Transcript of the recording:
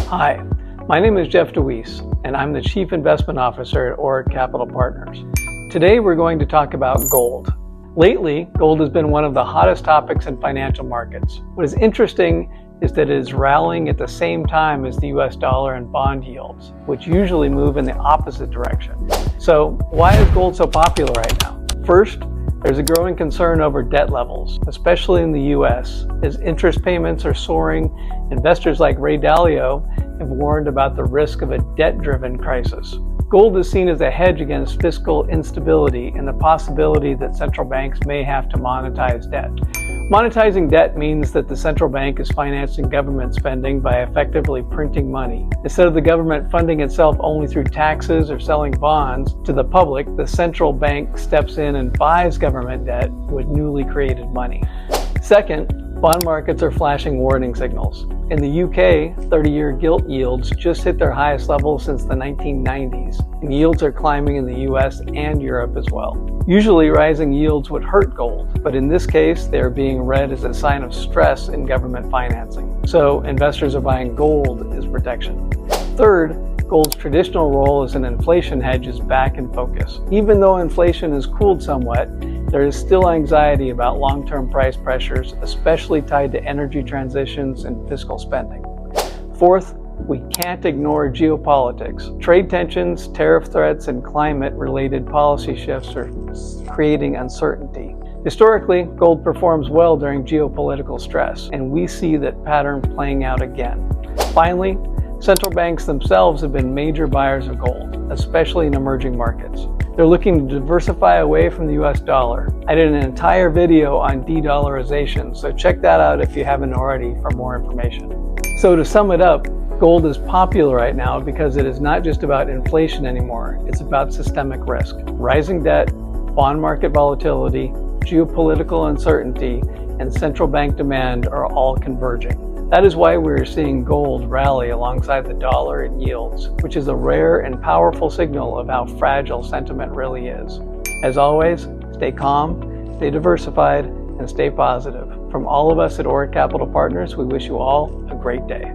Hi, my name is Jeff DeWeese, and I'm the Chief Investment Officer at Orritt Capital Partners. Today we're going to talk about gold. Lately, gold has been one of the hottest topics in financial markets. What is interesting is that it is rallying at the same time as the US dollar and bond yields, which usually move in the opposite direction. So why is gold so popular right now? First, there's a growing concern over debt levels, especially in the US. As interest payments are soaring, investors like Ray Dalio have warned about the risk of a debt-driven crisis. Gold is seen as a hedge against fiscal instability and the possibility that central banks may have to monetize debt. Monetizing debt means that the central bank is financing government spending by effectively printing money. Instead of the government funding itself only through taxes or selling bonds to the public, the central bank steps in and buys government debt with newly created money. Second, bond markets are flashing warning signals. In the UK, 30-year gilt yields just hit their highest level since the 1990s, and yields are climbing in the US and Europe as well. Usually, rising yields would hurt gold, but in this case, they are being read as a sign of stress in government financing. So, investors are buying gold as protection. Third, gold's traditional role as an inflation hedge is back in focus. Even though inflation has cooled somewhat, there is still anxiety about long-term price pressures, especially tied to energy transitions and fiscal spending. Fourth, we can't ignore geopolitics. Trade tensions, tariff threats, and climate-related policy shifts are creating uncertainty. Historically, gold performs well during geopolitical stress, and we see that pattern playing out again. Finally, central banks themselves have been major buyers of gold, especially in emerging markets. They're looking to diversify away from the US dollar. I did an entire video on de-dollarization, so check that out if you haven't already for more information. So to sum it up, gold is popular right now because it is not just about inflation anymore, it's about systemic risk. Rising debt, bond market volatility, geopolitical uncertainty, and central bank demand are all converging. That is why we're seeing gold rally alongside the dollar and yields, which is a rare and powerful signal of how fragile sentiment really is. As always, stay calm, stay diversified, and stay positive. From all of us at Orritt Capital Partners, we wish you all a great day.